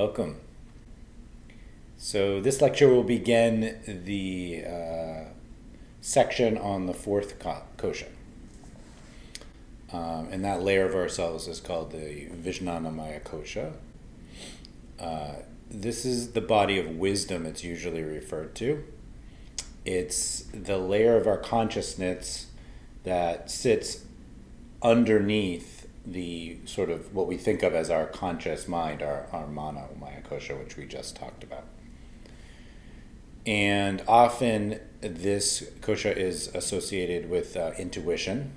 Welcome. So this lecture will begin the section on the fourth kosha. And that layer of ourselves is called the Vijnanamaya Kosha. This is the body of wisdom it's usually referred to. It's the layer of our consciousness that sits underneath the sort of what we think of as our conscious mind, our Maya Kosha, which we just talked about. And often this kosha is associated with intuition,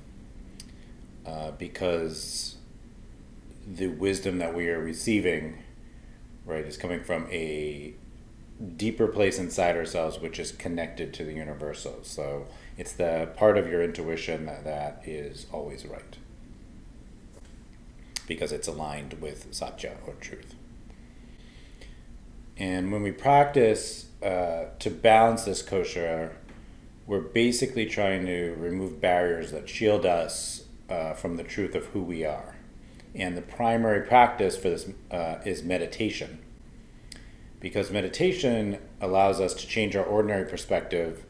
because the wisdom that we are receiving, right, is coming from a deeper place inside ourselves, which is connected to the universal. So it's the part of your intuition that is always right, because it's aligned with satya, or truth. And when we practice to balance this kosha, we're basically trying to remove barriers that shield us from the truth of who we are. And the primary practice for this is meditation, because meditation allows us to change our ordinary perspective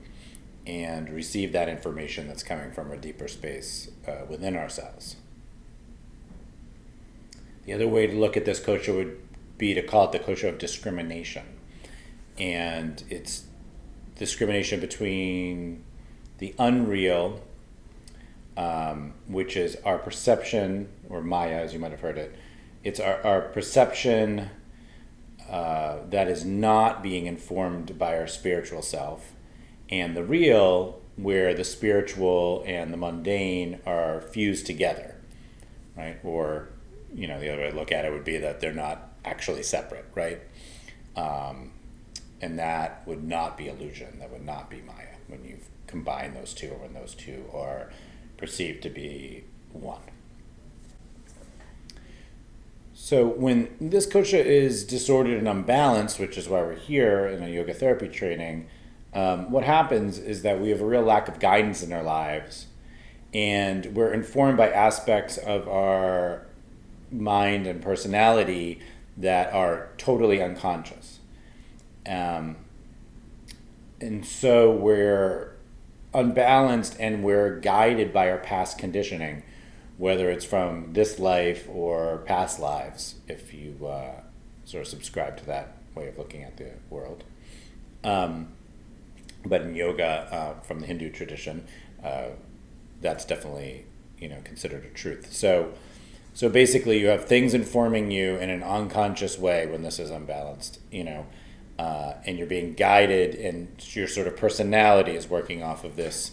and receive that information that's coming from a deeper space within ourselves. The other way to look at this kosha would be to call it the kosha of discrimination. And it's discrimination between the unreal, which is our perception, or Maya, as you might have heard it. It's our perception that is not being informed by our spiritual self, and the real, where the spiritual and the mundane are fused together, right? Or, the other way to look at it would be that they're not actually separate, right? And that would not be illusion. That would not be Maya, when you combine those two, or when those two are perceived to be one. So when this kosha is disordered and unbalanced, which is why we're here in a yoga therapy training, what happens is that we have a real lack of guidance in our lives, and we're informed by aspects of our mind and personality that are totally unconscious. And so we're unbalanced, and we're guided by our past conditioning, whether it's from this life or past lives, if you sort of subscribe to that way of looking at the world. But in yoga, from the Hindu tradition, that's definitely considered a truth. So basically, you have things informing you in an unconscious way when this is unbalanced, and you're being guided, and your sort of personality is working off of this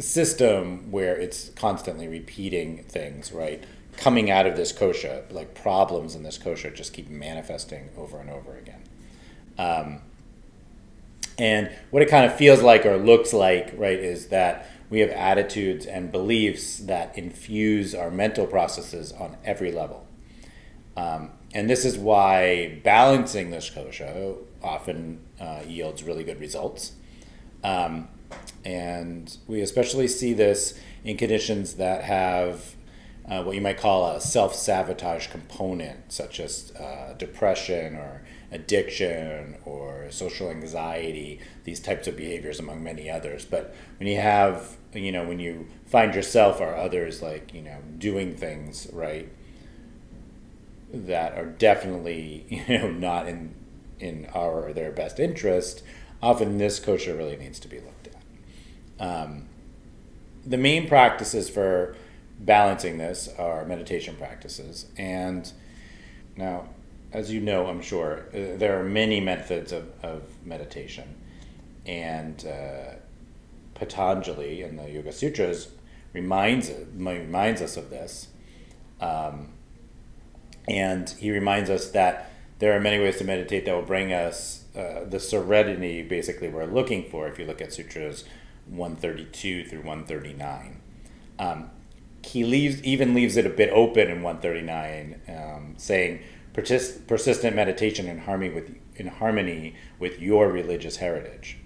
system where it's constantly repeating things, right? Coming out of this kosha, like problems in this kosha just keep manifesting over and over again. And what it kind of feels like or looks like, right, is that we have attitudes and beliefs that infuse our mental processes on every level. And this is why balancing this kosha often yields really good results. And we especially see this in conditions that have what you might call a self-sabotage component, such as depression or addiction or social anxiety, these types of behaviors, among many others. But when you have, when you find yourself or others doing things, right, that are definitely, not in our or their best interest, often this kosha really needs to be looked at. The main practices for balancing this are meditation practices. And now, as you know, I'm sure, there are many methods of meditation. And Patanjali in the Yoga Sutras reminds us of this. And he reminds us that there are many ways to meditate that will bring us the serenity, basically, we're looking for, if you look at Sutras 132 through 139. He even leaves it a bit open in 139, saying, persistent meditation in harmony with your religious heritage.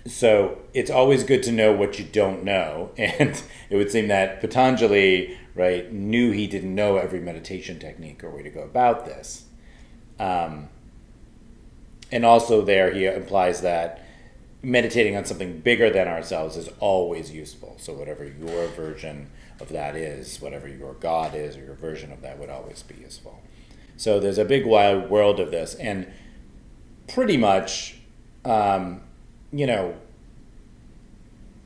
So it's always good to know what you don't know. And it would seem that Patanjali, right, knew he didn't know every meditation technique or way to go about this. Um, and also there he implies that meditating on something bigger than ourselves is always useful. So whatever your version of that is, whatever your God is, or your version of that would always be useful. So there's a big wide world of this, and pretty much, you know,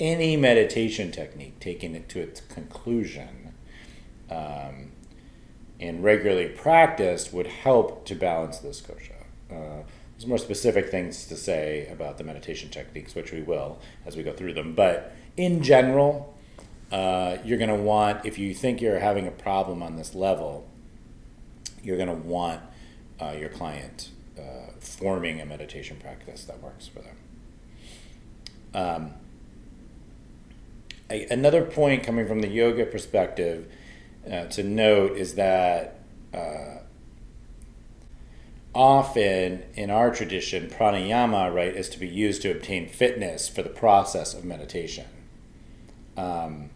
any meditation technique, taking it to its conclusion, and regularly practiced, would help to balance this kosha. There's more specific things to say about the meditation techniques, which we will as we go through them. But in general, you're going to want, if you think you're having a problem on this level, you're going to want your client forming a meditation practice that works for them. Another point coming from the yoga perspective to note is that often in our tradition, pranayama, right, is to be used to obtain fitness for the process of meditation. And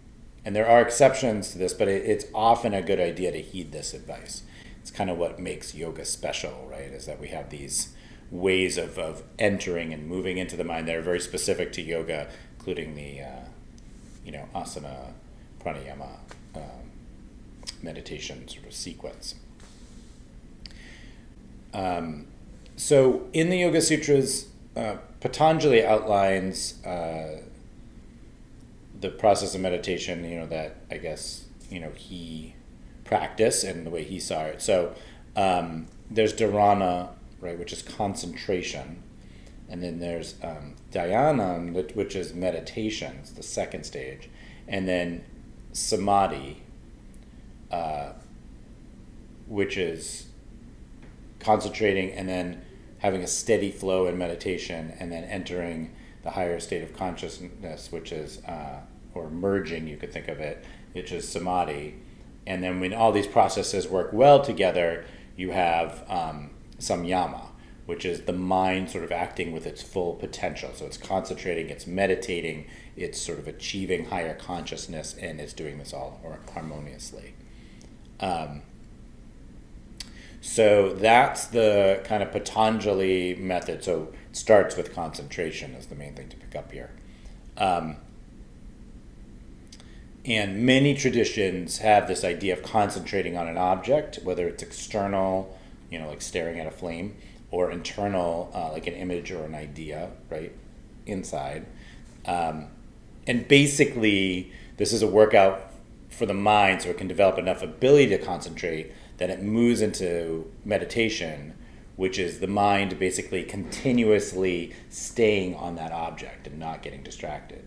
there are exceptions to this, but it's often a good idea to heed this advice. It's kind of what makes yoga special, right, is that we have these ways of entering and moving into the mind that are very specific to yoga, including the asana, pranayama, meditation sort of sequence. So in the Yoga Sutras, Patanjali outlines the process of meditation, that I guess, he practiced and the way he saw it. So there's dharana, right, which is concentration. And then there's dhyana, which is meditation, it's the second stage. And then samadhi, which is concentrating and then having a steady flow in meditation, and then entering the higher state of consciousness, which is, or merging, you could think of it, which is samadhi. And then when all these processes work well together, you have samyama, which is the mind sort of acting with its full potential. So it's concentrating, it's meditating, it's sort of achieving higher consciousness, and it's doing this all harmoniously. So that's the kind of Patanjali method. So it starts with concentration is the main thing to pick up here. And many traditions have this idea of concentrating on an object, whether it's external, like staring at a flame, or internal, like an image or an idea, right, inside. And basically, this is a workout for the mind so it can develop enough ability to concentrate that it moves into meditation, which is the mind basically continuously staying on that object and not getting distracted.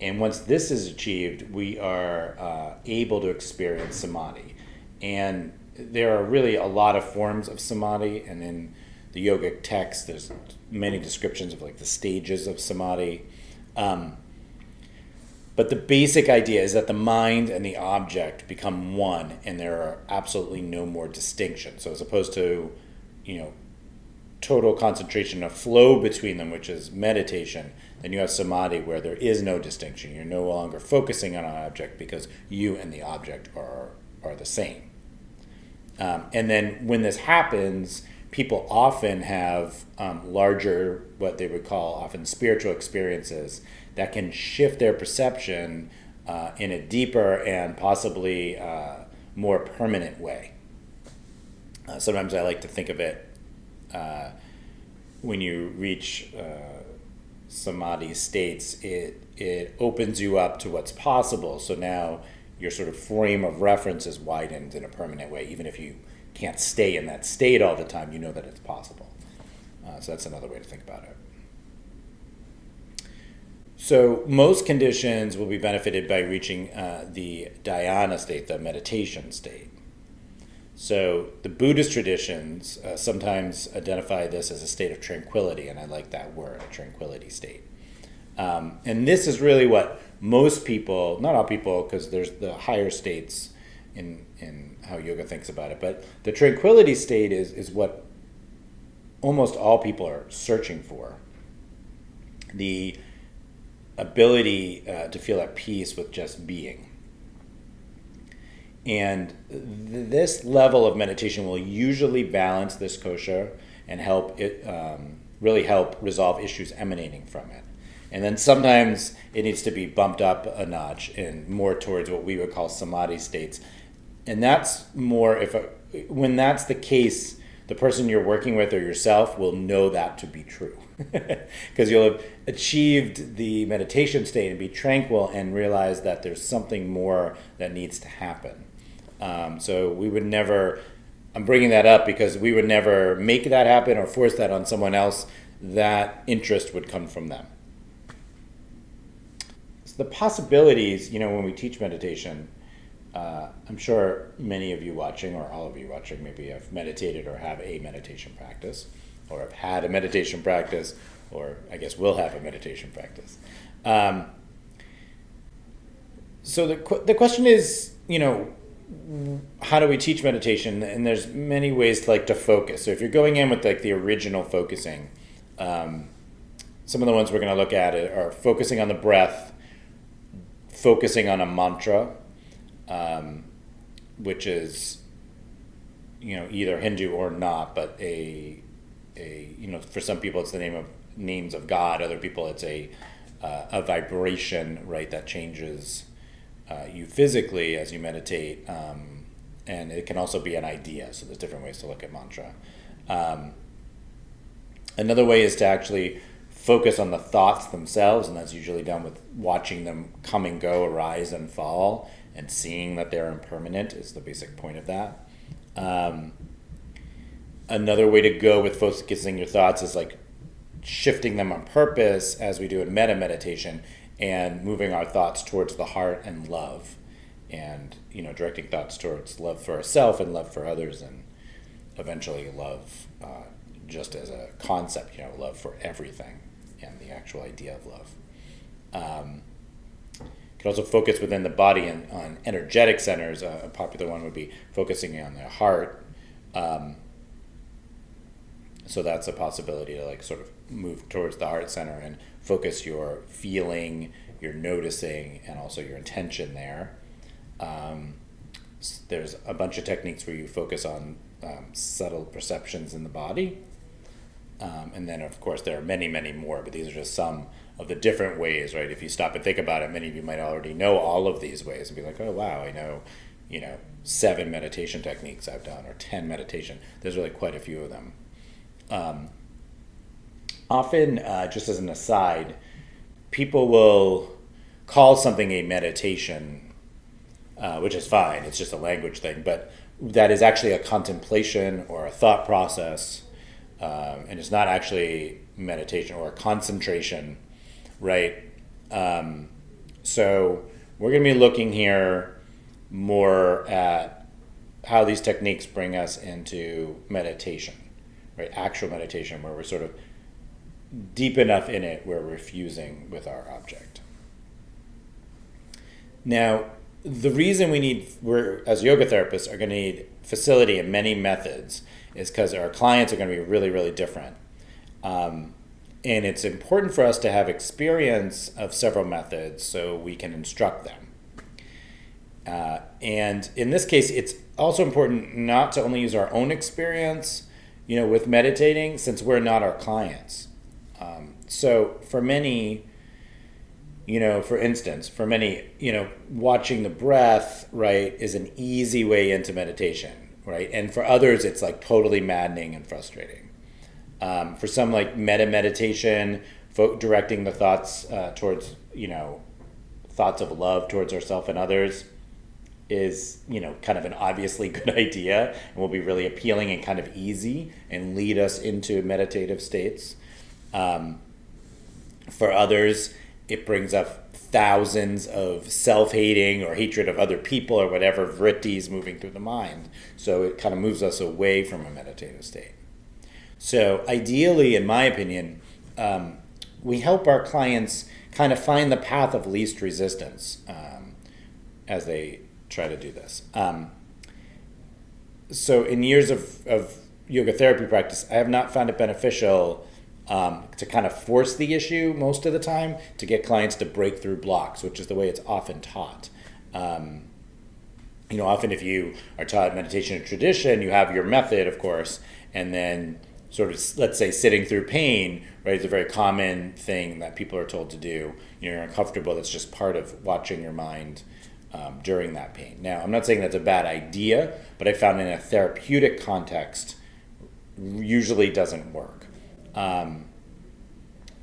And once this is achieved, we are able to experience samadhi. And there are really a lot of forms of samadhi, and in the yogic text, there's many descriptions of like the stages of samadhi. But the basic idea is that the mind and the object become one, and there are absolutely no more distinctions. So as opposed to, total concentration, a flow between them, which is meditation, then you have samadhi where there is no distinction. You're no longer focusing on an object because you and the object are the same. And then when this happens, people often have larger, what they would call often spiritual experiences that can shift their perception in a deeper and possibly more permanent way. Sometimes I like to think of it when you reach samadhi states, it opens you up to what's possible. So now your sort of frame of reference is widened in a permanent way. Even if you can't stay in that state all the time, you know that it's possible. So that's another way to think about it. So most conditions will be benefited by reaching the dhyana state, the meditation state. So the Buddhist traditions sometimes identify this as a state of tranquility, and I like that word, a tranquility state. And this is really what most people, not all people, because there's the higher states in how yoga thinks about it, but the tranquility state is what almost all people are searching for. the ability to feel at peace with just being. And this level of meditation will usually balance this kosha and help it really help resolve issues emanating from it. And then sometimes it needs to be bumped up a notch and more towards what we would call samadhi states. And that's more when that's the case, the person you're working with or yourself will know that to be true. Because you'll have achieved the meditation state and be tranquil and realize that there's something more that needs to happen. So we would never, I'm bringing that up because we would never make that happen or force that on someone else. That interest would come from them. So the possibilities, when we teach meditation, I'm sure many of you watching, or all of you watching, maybe have meditated or have a meditation practice, or have had a meditation practice, or I guess will have a meditation practice. So the question is, how do we teach meditation? And there's many ways to focus. So if you're going in with the original focusing, some of the ones we're going to look at are focusing on the breath, focusing on a mantra, which is, either Hindu or not, but for some people it's the names of God. Other people it's a vibration, right, that changes you physically as you meditate, and it can also be an idea. So there's different ways to look at mantra. Another way is to actually focus on the thoughts themselves, and that's usually done with watching them come and go, arise and fall, and seeing that they're impermanent is the basic point of that. Another way to go with focusing your thoughts is shifting them on purpose, as we do in metta meditation, and moving our thoughts towards the heart and love, and directing thoughts towards love for ourselves and love for others, and eventually love just as a concept, love for everything and the actual idea of love. Can also focus within the body and on energetic centers. A popular one would be focusing on the heart. So that's a possibility to sort of move towards the heart center and focus your feeling, your noticing, and also your intention there. There's a bunch of techniques where you focus on subtle perceptions in the body. And then, of course, there are many, many more, but these are just some of the different ways, right? If you stop and think about it, many of you might already know all of these ways and be like, oh, wow, I know, 7 meditation techniques I've done, or 10 meditation. There's really quite a few of them. Often, just as an aside, people will call something a meditation, which is fine. It's just a language thing, but that is actually a contemplation or a thought process, and it's not actually meditation or concentration, right? So we're going to be looking here more at how these techniques bring us into meditation, right? Actual meditation, where we're sort of deep enough in it where we're fusing with our object. Now, the reason we're as yoga therapists are going to need facility in many methods is because our clients are going to be really, really different. And it's important for us to have experience of several methods so we can instruct them. And in this case, it's also important not to only use our own experience, with meditating, since we're not our clients. So for many, for instance, watching the breath, right, is an easy way into meditation, right? And for others, it's totally maddening and frustrating. For some, metta meditation, directing the thoughts towards, thoughts of love towards ourselves and others is, kind of an obviously good idea and will be really appealing and kind of easy and lead us into meditative states. For others, it brings up thousands of self-hating or hatred of other people or whatever vrittis moving through the mind. So it kind of moves us away from a meditative state. So ideally, in my opinion, we help our clients kind of find the path of least resistance as they try to do this. So in years of yoga therapy practice, I have not found it beneficial to kind of force the issue most of the time, to get clients to break through blocks, which is the way it's often taught. Often if you are taught meditation and tradition, you have your method, of course, and then sort of, let's say, sitting through pain, right, is a very common thing that people are told to do. You're uncomfortable, that's just part of watching your mind during that pain. Now, I'm not saying that's a bad idea, but I found in a therapeutic context, usually doesn't work.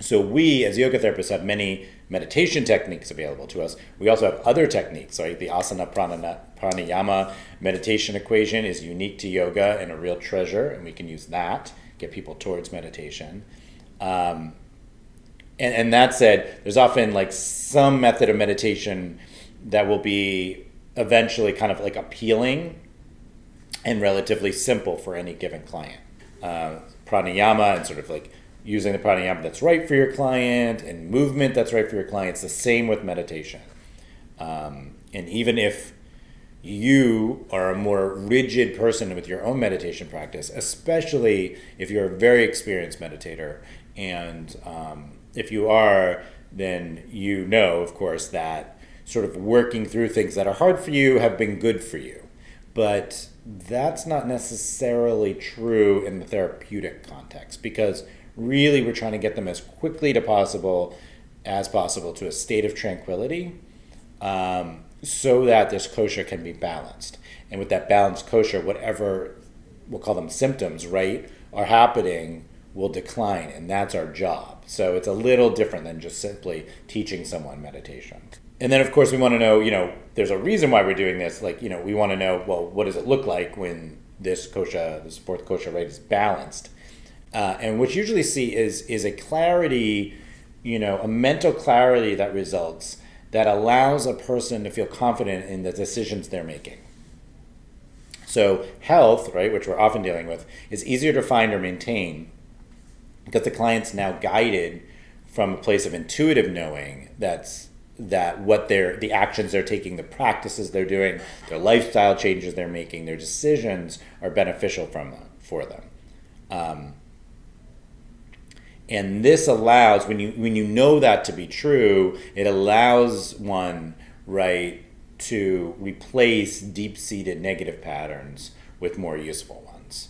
So we, as yoga therapists, have many meditation techniques available to us. We also have other techniques, right? The asana pranayama meditation equation is unique to yoga and a real treasure, and we can use that, get people towards meditation. And that said, there's often like some method of meditation that will be eventually kind of like appealing and relatively simple for any given client. Pranayama and sort of like using the pranayama that's right for your client and movement that's right for your client. It's the same with meditation. And even if you are a more rigid person with your own meditation practice, especially if you're a very experienced meditator, and if you are, then you know, of course, that sort of working through things that are hard for you have been good for you. But that's not necessarily true in the therapeutic context, because really we're trying to get them as quickly as possible to a state of tranquility, so that this kosha can be balanced. And with that balanced kosha, whatever we'll call them symptoms, right, are happening will decline, and that's our job. So it's a little different than just simply teaching someone meditation. And then, of course, we want to know, there's a reason why we're doing this. Like, we want to know, well, what does it look like when this kosha, this fourth kosha, right, is balanced? And what you usually see is a clarity, a mental clarity that results, that allows a person to feel confident in the decisions they're making. So health, right, which we're often dealing with, is easier to find or maintain because the client's now guided from a place of intuitive knowing the actions they're taking, the practices they're doing, their lifestyle changes they're making, their decisions are beneficial for them. And this allows, when you know that to be true, it allows one, right, to replace deep-seated negative patterns with more useful ones.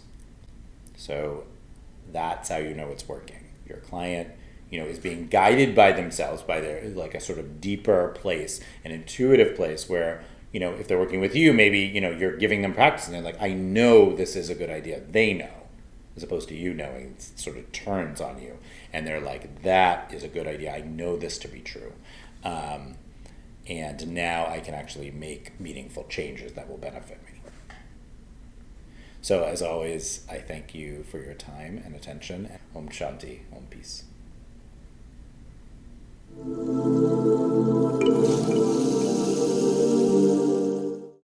So that's how you know it's working. Your client, is being guided by themselves, by their, like, a sort of deeper place, an intuitive place where, if they're working with you, maybe, you're giving them practice and they're like, I know this is a good idea. They know, as opposed to you knowing. It sort of turns on you. And they're like, that is a good idea. I know this to be true. And now I can actually make meaningful changes that will benefit me. So as always, I thank you for your time and attention. Om Shanti, Om Peace.